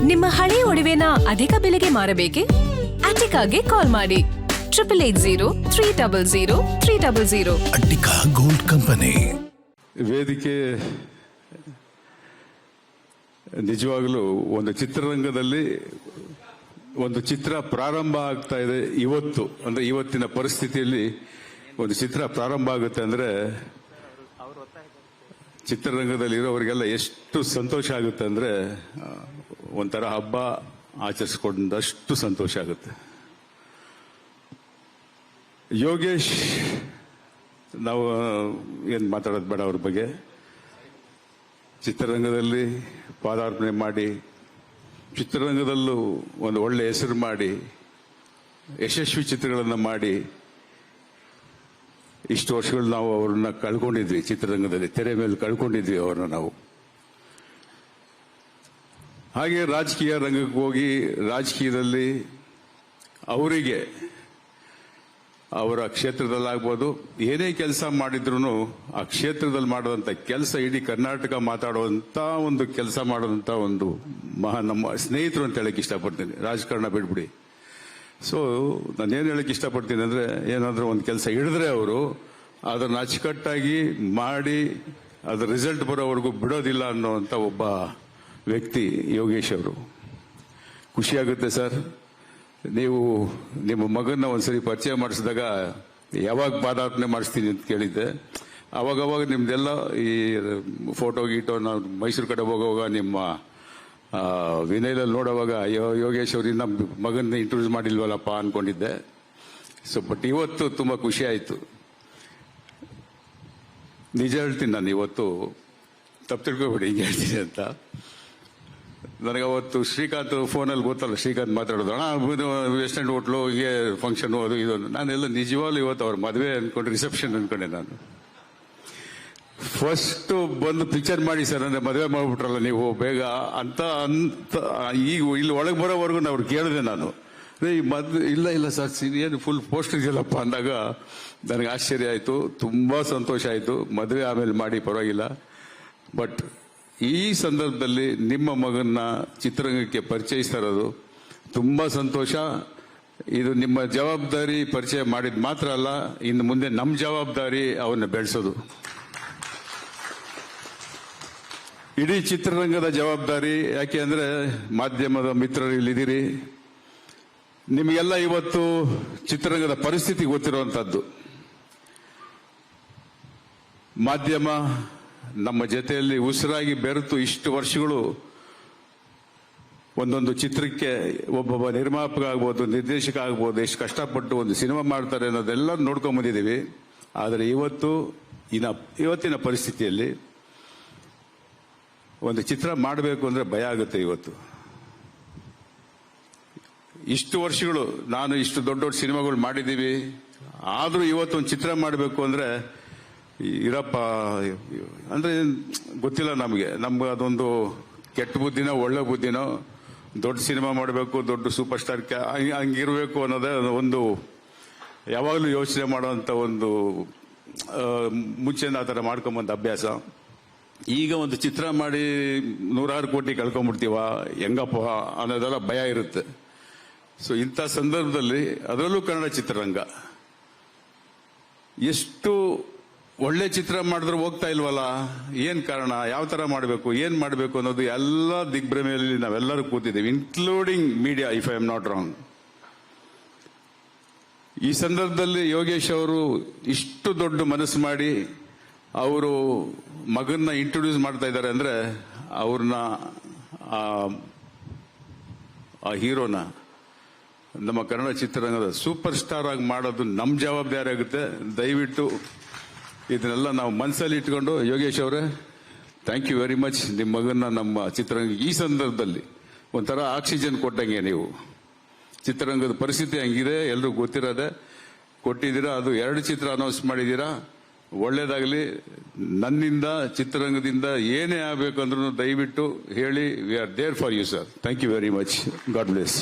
ನಿಮ್ಮ ಹಳೆ ಒಡವೆನ ಅಧಿಕ ಬೆಲೆಗೆ ಮಾರಬೇಕೆ? ಅಟಿಕಾಗೆ ಕಾಲ್ ಮಾಡಿ 8803000300. Attica gold company. ವೇದಿಕೆ ನಿಜವಾಗಲೂ ಒಂದು ಚಿತ್ರರಂಗದಲ್ಲಿ ಒಂದು ಚಿತ್ರ ಪ್ರಾರಂಭ ಆಗ್ತಾ ಇದೆ ಇವತ್ತು. ಅಂದ್ರೆ ಇವತ್ತಿನ ಪರಿಸ್ಥಿತಿಯಲ್ಲಿ ಒಂದು ಚಿತ್ರ ಪ್ರಾರಂಭ ಆಗುತ್ತೆ ಅಂದ್ರೆ ಚಿತ್ರರಂಗದಲ್ಲಿ ಇರೋರಿಗೆಲ್ಲ ಎಷ್ಟು ಸಂತೋಷ ಆಗುತ್ತೆ ಅಂದ್ರೆ ಒಂಥರ ಹಬ್ಬ ಆಚರಿಸಿಕೊಂಡಷ್ಟು ಸಂತೋಷ ಆಗುತ್ತೆ. ಯೋಗೇಶ್, ನಾವು ಏನು ಮಾತಾಡೋದು ಬೇಡ ಅವ್ರ ಬಗ್ಗೆ. ಚಿತ್ರರಂಗದಲ್ಲಿ ಪಾದಾರ್ಪಣೆ ಮಾಡಿ ಚಿತ್ರರಂಗದಲ್ಲೂ ಒಂದು ಒಳ್ಳೆ ಹೆಸರು ಮಾಡಿ ಯಶಸ್ವಿ ಚಿತ್ರಗಳನ್ನು ಮಾಡಿ ಇಷ್ಟು ವರ್ಷಗಳು ನಾವು ಅವ್ರನ್ನ ಕಳ್ಕೊಂಡಿದ್ವಿ. ಚಿತ್ರರಂಗದಲ್ಲಿ ತೆರೆ ಮೇಲೆ ಕಳ್ಕೊಂಡಿದ್ವಿ ಅವ್ರನ್ನ ನಾವು. ಹಾಗೆ ರಾಜಕೀಯ ರಂಗಕ್ಕೆ ಹೋಗಿ ರಾಜಕೀಯದಲ್ಲಿ ಅವರಿಗೆ ಅವರ ಕ್ಷೇತ್ರದಲ್ಲಾಗ್ಬೋದು ಏನೇ ಕೆಲಸ ಮಾಡಿದ್ರು ಆ ಕ್ಷೇತ್ರದಲ್ಲಿ ಮಾಡೋದಂತ ಕೆಲಸ ಇಡೀ ಕರ್ನಾಟಕ ಮಾತಾಡುವಂತ ಒಂದು ಕೆಲಸ ಮಾಡೋದಂತ ಒಂದು ನಮ್ಮ ಸ್ನೇಹಿತರು ಅಂತ ಹೇಳಕ್ ಇಷ್ಟಪಡ್ತೀನಿ. ರಾಜಕಾರಣ ಬಿಡ್ಬಿಡಿ. ಸೊ ನಾನೇನು ಹೇಳಕ್ ಇಷ್ಟಪಡ್ತೀನಿ ಅಂದ್ರೆ, ಏನಾದ್ರೂ ಒಂದು ಕೆಲಸ ಹಿಡಿದ್ರೆ ಅವರು ಅದನ್ನ ಅಚ್ಚುಕಟ್ಟಾಗಿ ಮಾಡಿ ಅದ್ರ ರಿಸಲ್ಟ್ ಬರೋವರೆಗೂ ಬಿಡೋದಿಲ್ಲ ಅನ್ನೋಂಥ ಒಬ್ಬ ವ್ಯಕ್ತಿ ಯೋಗೇಶ್ ಅವರು. ಖುಷಿಯಾಗುತ್ತೆ ಸರ್. ನೀವು ನಿಮ್ಮ ಮಗನ್ನ ಒಂದ್ಸರಿ ಪರಿಚಯ ಮಾಡಿಸಿದಾಗ ಯಾವಾಗ ಪಾದಾರ್ಪಣೆ ಮಾಡಿಸ್ತೀನಿ ಅಂತ ಕೇಳಿದ್ದೆ. ಅವಾಗವಾಗ ನಿಮ್ದೆಲ್ಲ ಈ ಫೋಟೋ ಗೀಟೋ ನಾವು ಮೈಸೂರು ಕಡೆ ಹೋಗುವಾಗ ನಿಮ್ಮ ವಿನಯದಲ್ಲಿ ನೋಡುವಾಗ ಯೋಗೇಶ್ ಅವ್ರು ಇನ್ನ ಮಗನ್ನ ಇಂಟ್ರೊಡ್ಯೂಸ್ ಮಾಡಿಲ್ವಲ್ಲಪ್ಪ ಅನ್ಕೊಂಡಿದ್ದೆ. ಸೊ ಬಟ್ ಇವತ್ತು ತುಂಬಾ ಖುಷಿ ಆಯ್ತು. ನಿಜ ಹೇಳ್ತೀನಿ, ನಾನು ಇವತ್ತು ತಪ್ಪು ತಿಳ್ಕೊಬೇಡಿ ಹಿಂಗೆ ಹೇಳ್ತೀನಿ ಅಂತ. ನನಗೆ ಅವತ್ತು ಶ್ರೀಕಾಂತ್ ಫೋನಲ್ಲಿ ಗೊತ್ತಲ್ಲ, ಶ್ರೀಕಾಂತ್ ಮಾತಾಡೋದು, ವೆಸ್ಟರ್ನ್ ಹೋಟ್ಲು ಹೀಗೆ ಫಂಕ್ಷನ್ ಅದು ಇದು. ನಾನೆಲ್ಲ ನಿಜವಾಗ್ಲೂ ಇವತ್ತು ಅವ್ರ ಮದುವೆ ಅನ್ಕೊಂಡು ರಿಸೆಪ್ಷನ್ ಅನ್ಕೊಂಡೆ. ನಾನು ಫಸ್ಟ್ ಬಂದು ಪಿಕ್ಚರ್ ಮಾಡಿ ಸರ್ ಅಂದ್ರೆ ಮದುವೆ ಮಾಡ್ಬಿಟ್ರಲ್ಲ ನೀವು ಬೇಗ ಅಂತ ಈಗ ಇಲ್ಲಿ ಒಳಗೆ ಬರೋವರೆಗೂ ಅವ್ರು ಕೇಳಿದೆ ನಾನು. ಈ ಇಲ್ಲ ಸರ್ ಏನು ಫುಲ್ ಪೋಸ್ಟರ್ ಇದೆಯಲ್ಲಪ್ಪ ಅಂದಾಗ ನನಗೆ ಆಶ್ಚರ್ಯ ಆಯ್ತು, ತುಂಬಾ ಸಂತೋಷ ಆಯ್ತು. ಮದುವೆ ಆಮೇಲೆ ಮಾಡಿ ಪರವಾಗಿಲ್ಲ. ಬಟ್ ಈ ಸಂದರ್ಭದಲ್ಲಿ ನಿಮ್ಮ ಮಗನ್ನ ಚಿತ್ರರಂಗಕ್ಕೆ ಪರಿಚಯಿಸ್ತಾ ಇರೋದು ತುಂಬಾ ಸಂತೋಷ. ಇದು ನಿಮ್ಮ ಜವಾಬ್ದಾರಿ. ಪರಿಚಯ ಮಾಡಿದ್ ಮಾತ್ರ ಅಲ್ಲ, ಇನ್ನು ಮುಂದೆ ನಮ್ಮ ಜವಾಬ್ದಾರಿ ಅವನ್ನ ಬೆಳೆಸೋದು. ಇಡೀ ಚಿತ್ರರಂಗದ ಜವಾಬ್ದಾರಿ. ಯಾಕೆ ಅಂದ್ರೆ ಮಾಧ್ಯಮದ ಮಿತ್ರರು ಇಲ್ಲಿದ್ದೀರಿ. ನಿಮಗೆಲ್ಲ ಇವತ್ತು ಚಿತ್ರರಂಗದ ಪರಿಸ್ಥಿತಿ ಗೊತ್ತಿರುವಂತದ್ದು. ಮಾಧ್ಯಮ ನಮ್ಮ ಜೊತೆಯಲ್ಲಿ ಉಸಿರಾಗಿ ಬೆರೆತು ಇಷ್ಟು ವರ್ಷಗಳು ಒಂದೊಂದು ಚಿತ್ರಕ್ಕೆ ಒಬ್ಬೊಬ್ಬ ನಿರ್ಮಾಪಕ ಆಗ್ಬೋದು, ನಿರ್ದೇಶಕ ಆಗ್ಬೋದು, ಎಷ್ಟು ಕಷ್ಟಪಟ್ಟು ಒಂದು ಸಿನಿಮಾ ಮಾಡ್ತಾರೆ ಅನ್ನೋದೆಲ್ಲ ನೋಡ್ಕೊಂಡ್ ಬಂದಿದ್ದೀವಿ. ಆದರೆ ಇವತ್ತಿನ ಪರಿಸ್ಥಿತಿಯಲ್ಲಿ ಒಂದು ಚಿತ್ರ ಮಾಡಬೇಕು ಅಂದ್ರೆ ಭಯ ಆಗುತ್ತೆ. ಇವತ್ತು ಇಷ್ಟು ವರ್ಷಗಳು ನಾನು ಇಷ್ಟು ದೊಡ್ಡ ದೊಡ್ಡ ಸಿನಿಮಾಗಳು ಮಾಡಿದ್ದೀವಿ. ಆದ್ರೂ ಇವತ್ತೊಂದು ಚಿತ್ರ ಮಾಡಬೇಕು ಅಂದ್ರೆ ಇರಪ್ಪ ಅಂದ್ರೆ ಗೊತ್ತಿಲ್ಲ ನಮ್ಗೆ ಅದೊಂದು ಕೆಟ್ಟ ಬುದ್ಧಿನೋ ಒಳ್ಳೆ ಬುದ್ಧಿನೋ. ದೊಡ್ಡ ಸಿನಿಮಾ ಮಾಡಬೇಕು, ದೊಡ್ಡ ಸೂಪರ್ ಸ್ಟಾರ್ ಹಂಗಿರ್ಬೇಕು ಅನ್ನೋದೇ ಒಂದು ಯಾವಾಗಲೂ ಯೋಚನೆ ಮಾಡುವಂತ ಒಂದು ಮುಂಚೆಯಿಂದ ಆ ಥರ ಮಾಡ್ಕೊಂಬಂದ ಅಭ್ಯಾಸ. ಈಗ ಒಂದು ಚಿತ್ರ ಮಾಡಿ 100 ಕೋಟಿ ಕಳ್ಕೊಂಡ್ಬಿಡ್ತೀವ ಹೆಂಗಪ್ಪ ಅನ್ನೋದೆಲ್ಲ ಭಯ ಇರುತ್ತೆ. ಸೊ ಇಂಥ ಸಂದರ್ಭದಲ್ಲಿ ಅದರಲ್ಲೂ ಕನ್ನಡ ಚಿತ್ರರಂಗ ಎಷ್ಟು ಒಳ್ಳೆ ಚಿತ್ರ ಮಾಡಿದ್ರು ಹೋಗ್ತಾ ಇಲ್ವಲ್ಲ, ಏನ್ ಕಾರಣ, ಯಾವ ತರ ಮಾಡಬೇಕು, ಏನ್ ಮಾಡಬೇಕು ಅನ್ನೋದು ಎಲ್ಲ ದಿಗ್ಭ್ರಮೆಯಲ್ಲಿ ನಾವೆಲ್ಲರೂ ಕೂತಿದ್ದೀವಿ, including media, if I am not wrong. ಈ ಸಂದರ್ಭದಲ್ಲಿ ಯೋಗೇಶ್ ಅವರು ಇಷ್ಟು ದೊಡ್ಡ ಮನಸ್ಸು ಮಾಡಿ ಅವರು ಮಗನ್ನ ಇಂಟ್ರೊಡ್ಯೂಸ್ ಮಾಡ್ತಾ ಇದ್ದಾರೆ ಅಂದ್ರೆ ಅವ್ರನ್ನ ಆ ಹೀರೋನ ನಮ್ಮ ಕನ್ನಡ ಚಿತ್ರರಂಗದ ಸೂಪರ್ ಸ್ಟಾರ್ ಆಗಿ ಮಾಡೋದು ನಮ್ಮ ಜವಾಬ್ದಾರಿ ಆಗುತ್ತೆ. ದಯವಿಟ್ಟು ಇದನ್ನೆಲ್ಲ ನಾವು ಮನಸ್ಸಲ್ಲಿ ಇಟ್ಕೊಂಡು, ಯೋಗೇಶ್ ಅವರೇ ಥ್ಯಾಂಕ್ ಯು ವೆರಿ ಮಚ್. ನಿಮ್ಮ ಮಗನ್ನ ನಮ್ಮ ಚಿತ್ರರಂಗ ಈ ಸಂದರ್ಭದಲ್ಲಿ ಒಂಥರ ಆಕ್ಸಿಜನ್ ಕೊಟ್ಟಂಗೆ. ನೀವು ಚಿತ್ರರಂಗದ ಪರಿಸ್ಥಿತಿ ಹಂಗಿದೆ, ಎಲ್ರಿಗೂ ಗೊತ್ತಿರೋದೆ. ಕೊಟ್ಟಿದ್ದೀರಾ, ಅದು 2 ಚಿತ್ರ ಅನೌನ್ಸ್ ಮಾಡಿದ್ದೀರಾ. ಒಳ್ಳೇದಾಗಲಿ. ನನ್ನಿಂದ ಚಿತ್ರರಂಗದಿಂದ ಏನೇ ಆಗಬೇಕು ಅಂದ್ರೂ ದಯವಿಟ್ಟು ಹೇಳಿ. We are there for you sir. Thank you very much. God bless.